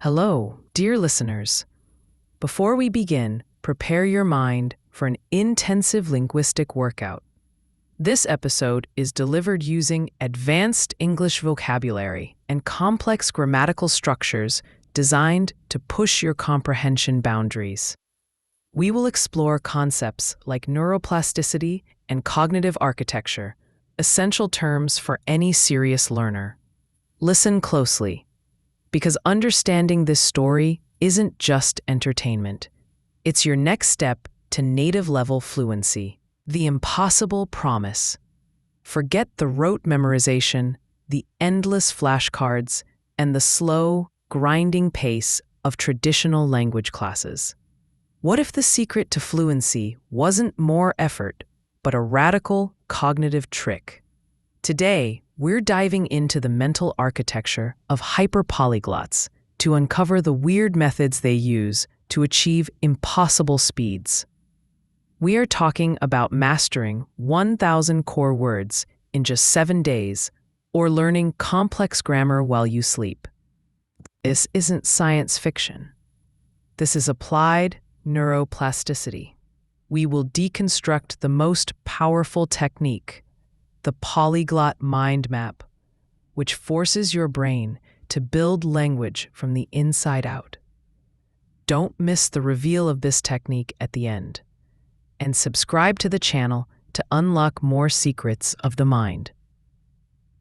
Hello, dear listeners. Before we begin, prepare your mind for an intensive linguistic workout. This episode is delivered using advanced English vocabulary and complex grammatical structures designed to push your comprehension boundaries. We will explore concepts like neuroplasticity and cognitive architecture, essential terms for any serious learner. Listen closely, because understanding this story isn't just entertainment. It's your next step to native-level fluency, the impossible promise. Forget the rote memorization, the endless flashcards, and the slow, grinding pace of traditional language classes. What if the secret to fluency wasn't more effort, but a radical cognitive trick? Today, we're diving into the mental architecture of hyperpolyglots to uncover the weird methods they use to achieve impossible speeds. We are talking about mastering 1,000 core words in just 7 days, or learning complex grammar while you sleep. This isn't science fiction. This is applied neuroplasticity. We will deconstruct the most powerful technique, the polyglot mind map, which forces your brain to build language from the inside out. Don't miss the reveal of this technique at the end, and subscribe to the channel to unlock more secrets of the mind.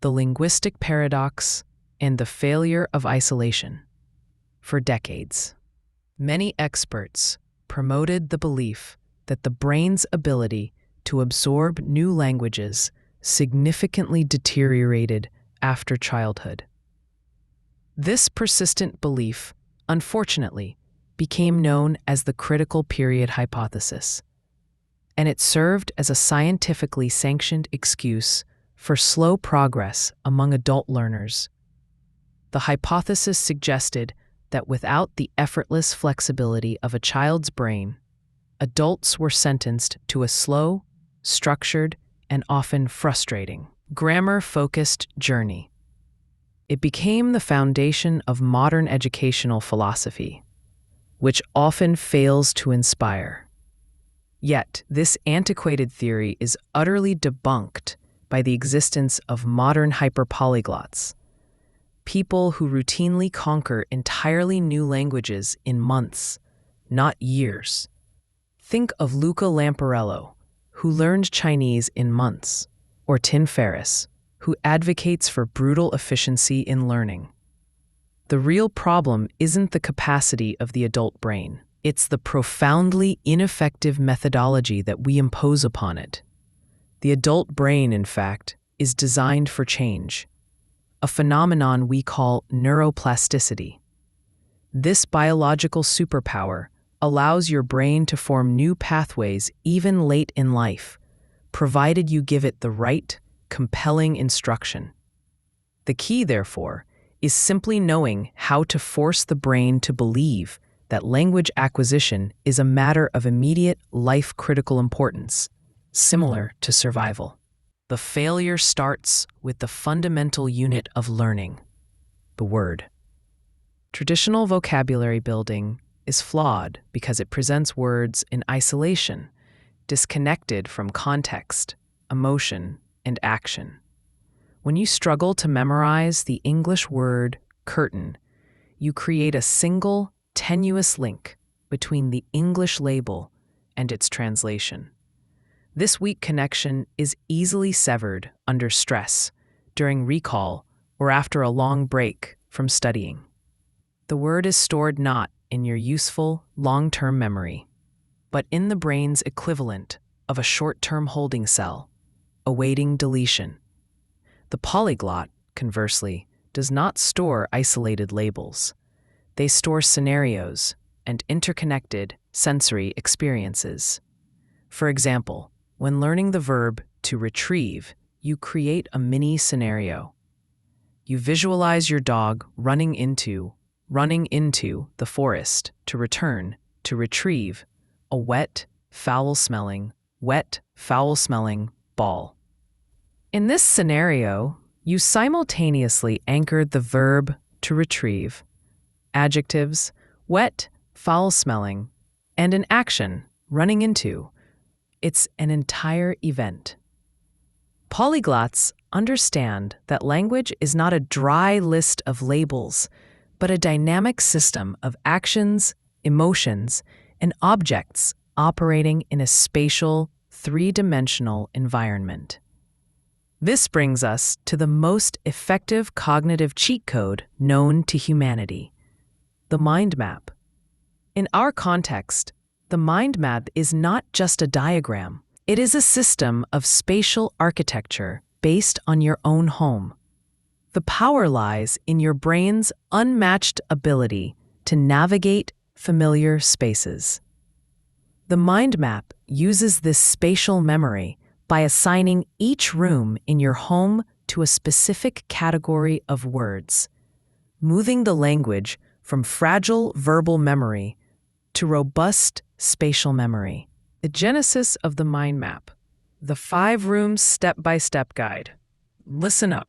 The linguistic paradox and the failure of isolation. For decades, many experts promoted the belief that the brain's ability to absorb new languages significantly deteriorated after childhood. This persistent belief, unfortunately, became known as the critical period hypothesis, and it served as a scientifically sanctioned excuse for slow progress among adult learners. The hypothesis suggested that without the effortless flexibility of a child's brain, adults were sentenced to a slow, structured, and often frustrating, grammar-focused journey. It became the foundation of modern educational philosophy, which often fails to inspire. Yet, this antiquated theory is utterly debunked by the existence of modern hyperpolyglots, people who routinely conquer entirely new languages in months, not years. Think of Luca Lamparello, who learned Chinese in months, or Tim Ferriss, who advocates for brutal efficiency in learning. The real problem isn't the capacity of the adult brain. It's the profoundly ineffective methodology that we impose upon it. The adult brain, in fact, is designed for change, a phenomenon we call neuroplasticity. This biological superpower allows your brain to form new pathways even late in life, provided you give it the right, compelling instruction. The key, therefore, is simply knowing how to force the brain to believe that language acquisition is a matter of immediate, life-critical importance, similar to survival. The failure starts with the fundamental unit of learning, the word. Traditional vocabulary building is flawed because it presents words in isolation, disconnected from context, emotion, and action. When you struggle to memorize the English word curtain, you create a single, tenuous link between the English label and its translation. This weak connection is easily severed under stress, during recall, or after a long break from studying. The word is stored not in your useful, long-term memory, but in the brain's equivalent of a short-term holding cell, awaiting deletion. The polyglot, conversely, does not store isolated labels. They store scenarios and interconnected sensory experiences. For example, when learning the verb to retrieve, you create a mini scenario. You visualize your dog running into the forest to return, to retrieve, a wet, foul-smelling ball. In this scenario, you simultaneously anchored the verb to retrieve, adjectives, wet, foul-smelling, and an action, running into. It's an entire event. Polyglots understand that language is not a dry list of labels, but a dynamic system of actions, emotions, and objects operating in a spatial, three-dimensional environment. This brings us to the most effective cognitive cheat code known to humanity, the mind map. In our context, the mind map is not just a diagram. It is a system of spatial architecture based on your own home. The power lies in your brain's unmatched ability to navigate familiar spaces. The mind map uses this spatial memory by assigning each room in your home to a specific category of words, moving the language from fragile verbal memory to robust spatial memory. The genesis of the mind map, the 5 rooms step-by-step guide. Listen up.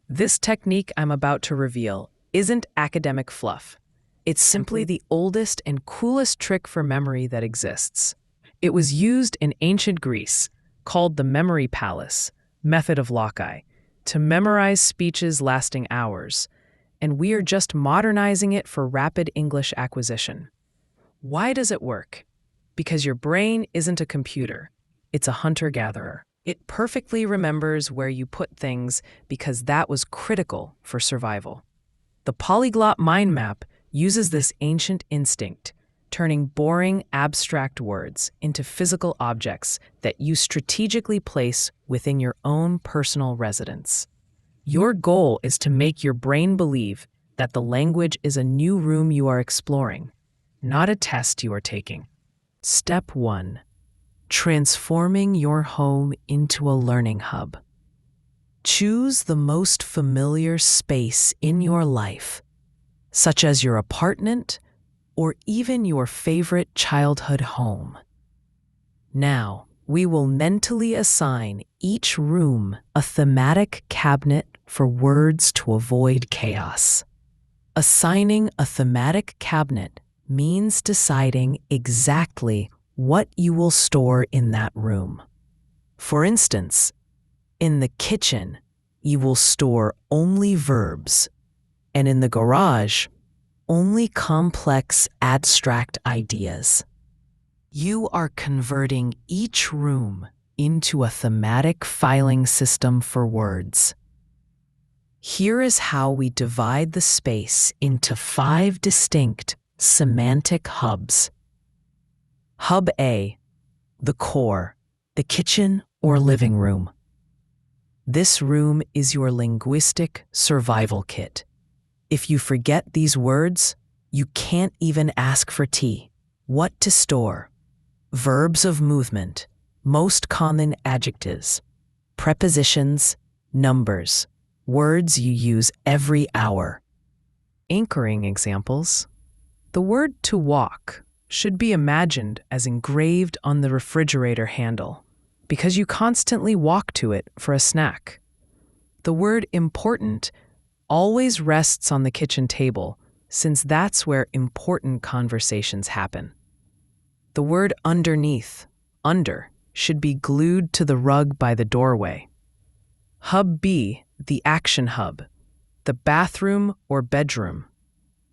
This technique I'm about to reveal isn't academic fluff. It's simply the oldest and coolest trick for memory that exists. It was used in ancient Greece, called the memory palace, method of loci, to memorize speeches lasting hours, and we are just modernizing it for rapid English acquisition. Why does it work? Because your brain isn't a computer, it's a hunter-gatherer. It perfectly remembers where you put things because that was critical for survival. The polyglot mind map uses this ancient instinct, turning boring, abstract words into physical objects that you strategically place within your own personal residence. Your goal is to make your brain believe that the language is a new room you are exploring, not a test you are taking. Step 1. Transforming your home into a learning hub. Choose the most familiar space in your life, such as your apartment or even your favorite childhood home. Now, we will mentally assign each room a thematic cabinet for words to avoid chaos. Assigning a thematic cabinet means deciding exactly what you will store in that room. For instance, in the kitchen, you will store only verbs, and in the garage, only complex abstract ideas. You are converting each room into a thematic filing system for words. Here is how we divide the space into 5 distinct semantic hubs. Hub A, the core, the kitchen or living room. This room is your linguistic survival kit. If you forget these words, you can't even ask for tea. What to store? Verbs of movement, most common adjectives, prepositions, numbers, words you use every hour. Anchoring examples. The word to walk should be imagined as engraved on the refrigerator handle because you constantly walk to it for a snack. The word important always rests on the kitchen table since that's where important conversations happen. The word underneath, under, should be glued to the rug by the doorway. Hub B, the action hub, the bathroom or bedroom.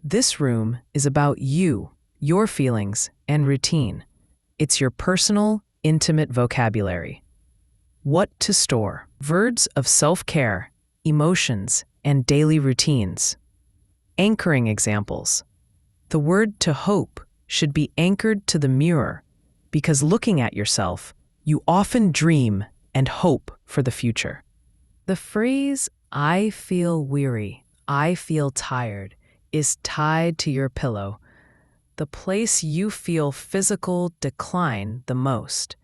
This room is about you, your feelings, and routine. It's your personal, intimate vocabulary. What to store? Verbs of self-care, emotions, and daily routines. Anchoring examples. The word to hope should be anchored to the mirror because looking at yourself, you often dream and hope for the future. The phrase, I feel weary, I feel tired, is tied to your pillow, the place you feel physical decline the most.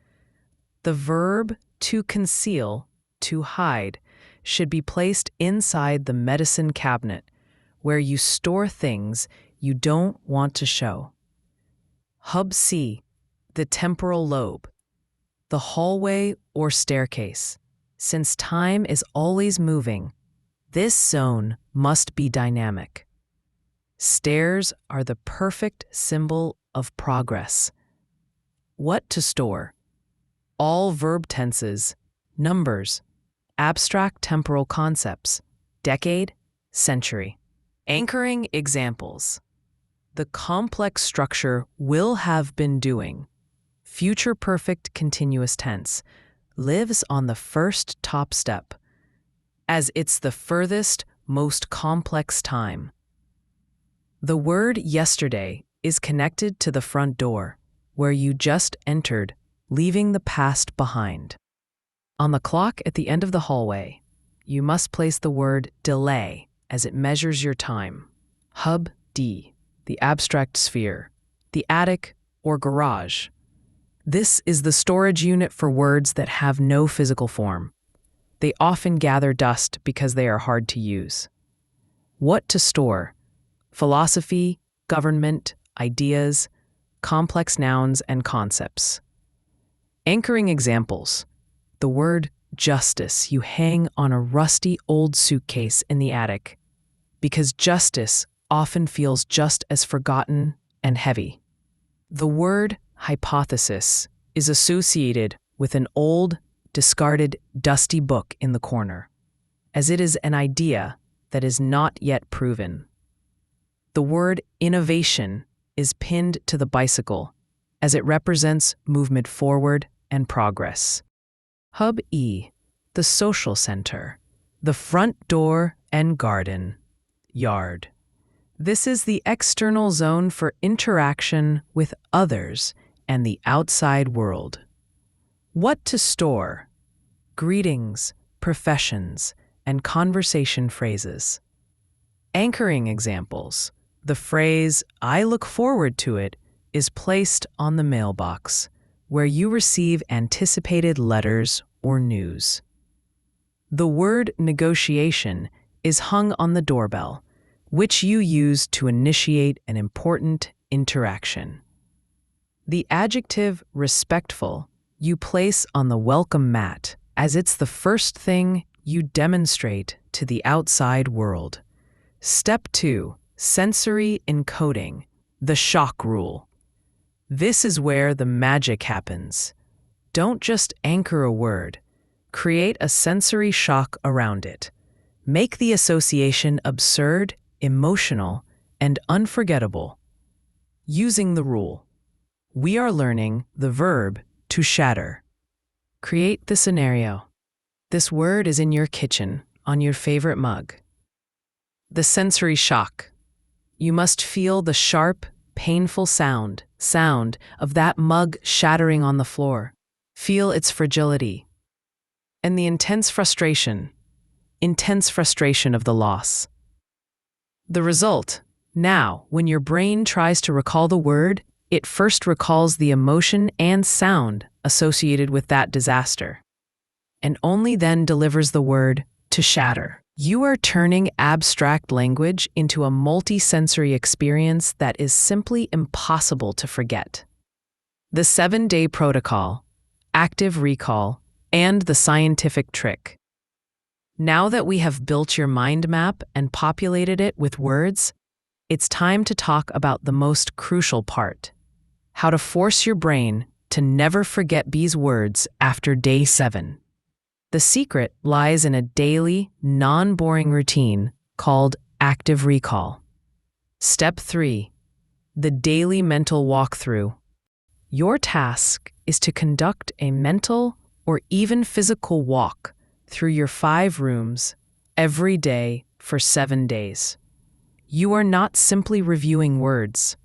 The verb to conceal, to hide, should be placed inside the medicine cabinet, where you store things you don't want to show. Hub C, the temporal lobe, the hallway or staircase. Since time is always moving, this zone must be dynamic. Stairs are the perfect symbol of progress. What to store? All verb tenses, numbers, abstract temporal concepts, decade, century. Anchoring examples. The complex structure will have been doing. Future perfect continuous tense lives on the first top step, as it's the furthest, most complex time. The word yesterday is connected to the front door, where you just entered, leaving the past behind. On the clock at the end of the hallway, you must place the word delay as it measures your time. Hub D, the abstract sphere, the attic or garage. This is the storage unit for words that have no physical form. They often gather dust because they are hard to use. What to store? Philosophy, government, ideas, complex nouns and concepts. Anchoring examples. The word justice you hang on a rusty old suitcase in the attic, because justice often feels just as forgotten and heavy. The word hypothesis is associated with an old, discarded, dusty book in the corner, as it is an idea that is not yet proven. The word innovation is pinned to the bicycle, as it represents movement forward and progress. Hub E, the social center, the front door and garden, yard. This is the external zone for interaction with others and the outside world. What to store? Greetings, professions, and conversation phrases. Anchoring examples. The phrase, "I look forward to it," is placed on the mailbox, where you receive anticipated letters or news. The word negotiation is hung on the doorbell, which you use to initiate an important interaction. The adjective respectful you place on the welcome mat, as it's the first thing you demonstrate to the outside world. Step 2, sensory encoding, the shock rule. This is where the magic happens. Don't just anchor a word. Create a sensory shock around it. Make the association absurd, emotional, and unforgettable. Using the rule. We are learning the verb to shatter. Create the scenario. This word is in your kitchen, on your favorite mug. The sensory shock. You must feel the sharp, painful sound of that mug shattering on the floor. Feel its fragility. And the intense frustration of the loss. The result. Now, when your brain tries to recall the word, it first recalls the emotion and sound associated with that disaster, and only then delivers the word to shatter. You are turning abstract language into a multi-sensory experience that is simply impossible to forget. The 7-day protocol, active recall, and the scientific trick. Now that we have built your mind map and populated it with words, it's time to talk about the most crucial part: how to force your brain to never forget these words after day 7. The secret lies in a daily, non-boring routine called active recall. Step 3, the daily mental walkthrough. Your task is to conduct a mental or even physical walk through your 5 rooms every day for 7 days. You are not simply reviewing words.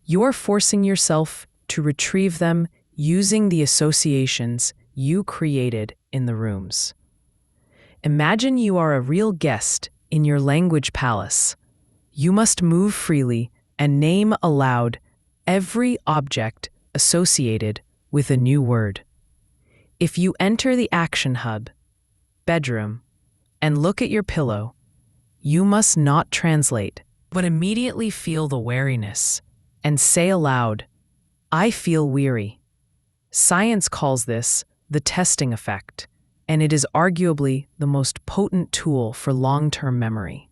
You are forcing yourself to retrieve them using the associations you created in the rooms. Imagine you are a real guest in your language palace. You must move freely and name aloud every object associated with a new word. If you enter the action hub, bedroom, and look at your pillow, you must not translate, but immediately feel the wariness and say aloud, "I feel weary." Science calls this the testing effect, and it is arguably the most potent tool for long-term memory.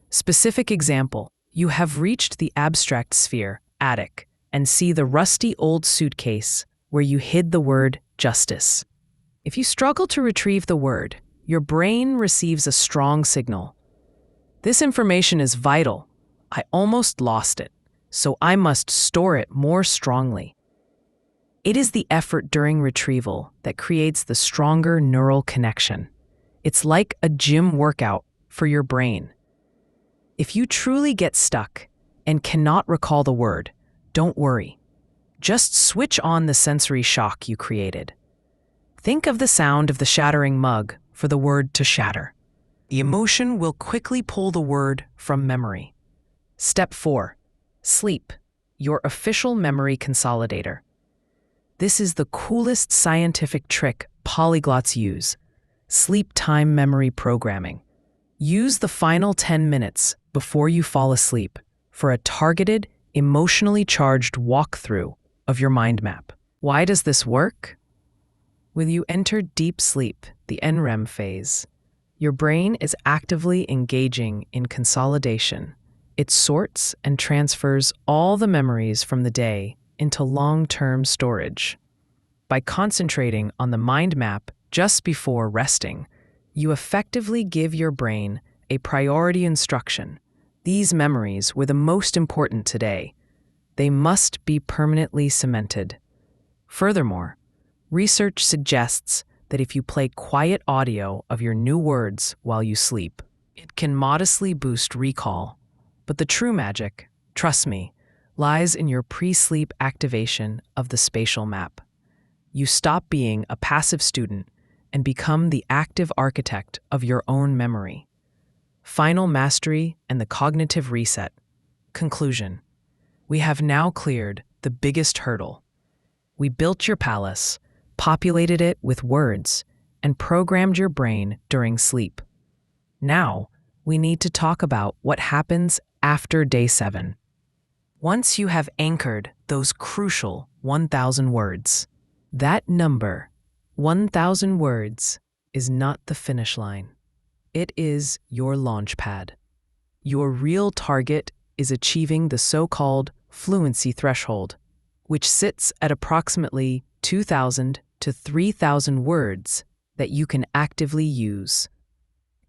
Specific example, You have reached the abstract sphere, attic, and see the rusty old suitcase where you hid the word justice. If you struggle to retrieve the word, your brain receives a strong signal. This information is vital. I almost lost it, so I must store it more strongly. It is the effort during retrieval that creates the stronger neural connection. It's like a gym workout for your brain. If you truly get stuck and cannot recall the word, don't worry. Just switch on the sensory shock you created. Think of the sound of the shattering mug for the word to shatter. The emotion will quickly pull the word from memory. Step 4. Sleep, your official memory consolidator. This is the coolest scientific trick polyglots use. Sleep time memory programming. Use the final 10 minutes before you fall asleep for a targeted, emotionally charged walkthrough of your mind map. Why does this work? When you enter deep sleep, the NREM phase, your brain is actively engaging in consolidation. It sorts and transfers all the memories from the day into long-term storage. By concentrating on the mind map just before resting, you effectively give your brain a priority instruction. These memories were the most important today. They must be permanently cemented. Furthermore, research suggests that if you play quiet audio of your new words while you sleep, it can modestly boost recall. But the true magic, trust me, lies in your pre-sleep activation of the spatial map. You stop being a passive student and become the active architect of your own memory. Final mastery and the cognitive reset. Conclusion. We have now cleared the biggest hurdle. We built your palace, populated it with words, and programmed your brain during sleep. Now, we need to talk about what happens after day 7. Once you have anchored those crucial 1,000 words, that number, 1,000 words, is not the finish line. It is your launch pad. Your real target is achieving the so-called fluency threshold, which sits at approximately 2,000 to 3,000 words that you can actively use.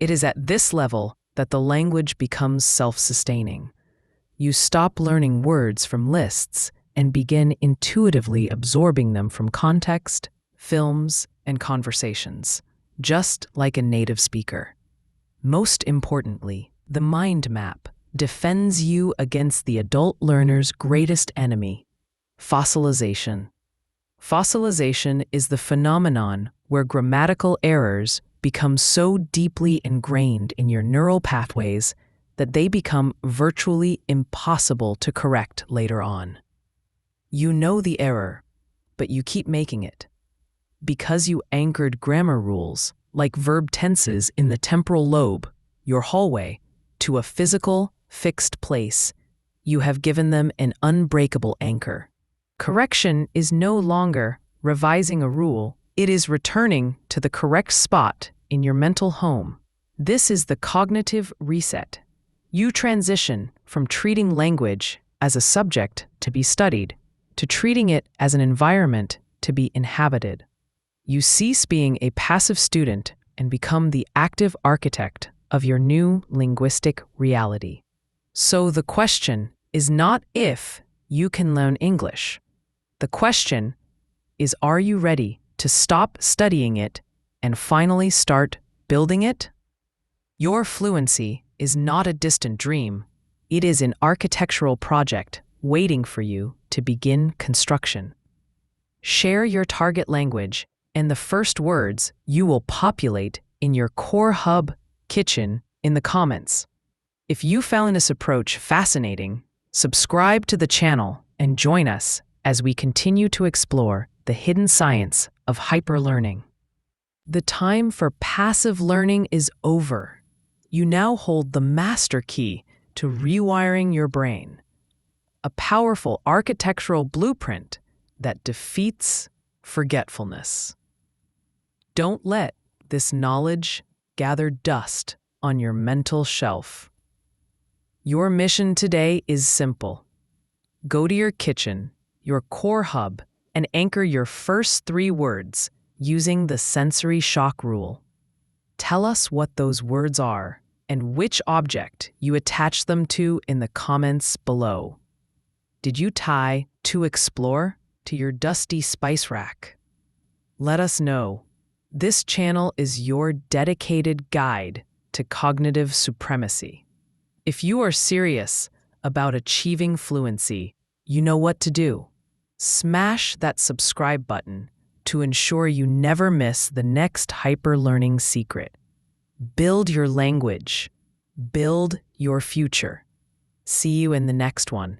It is at this level that the language becomes self-sustaining. You stop learning words from lists and begin intuitively absorbing them from context, films, and conversations, just like a native speaker. Most importantly, the mind map defends you against the adult learner's greatest enemy, fossilization. Fossilization is the phenomenon where grammatical errors become so deeply ingrained in your neural pathways that they become virtually impossible to correct later on. You know the error, but you keep making it. Because you anchored grammar rules, like verb tenses in the temporal lobe, your hallway, to a physical, fixed place, you have given them an unbreakable anchor. Correction is no longer revising a rule, it is returning to the correct spot in your mental home. This is the cognitive reset. You transition from treating language as a subject to be studied to treating it as an environment to be inhabited. You cease being a passive student and become the active architect of your new linguistic reality. So the question is not if you can learn English. The question is, are you ready to stop studying it and finally start building it? Your fluency is not a distant dream. It is an architectural project waiting for you to begin construction. Share your target language and the first words you will populate in your core hub kitchen in the comments. If you found this approach fascinating, subscribe to the channel and join us as we continue to explore the hidden science of hyperlearning. The time for passive learning is over. You now hold the master key to rewiring your brain, a powerful architectural blueprint that defeats forgetfulness. Don't let this knowledge gather dust on your mental shelf. Your mission today is simple. Go to your kitchen, your core hub, and anchor your first 3 words using the sensory shock rule. Tell us what those words are and which object you attach them to in the comments below. Did you tie "to explore" to your dusty spice rack? Let us know. This channel is your dedicated guide to cognitive supremacy. If you are serious about achieving fluency, you know what to do. Smash that subscribe button to ensure you never miss the next hyper-learning secret. Build your language. Build your future. See you in the next one.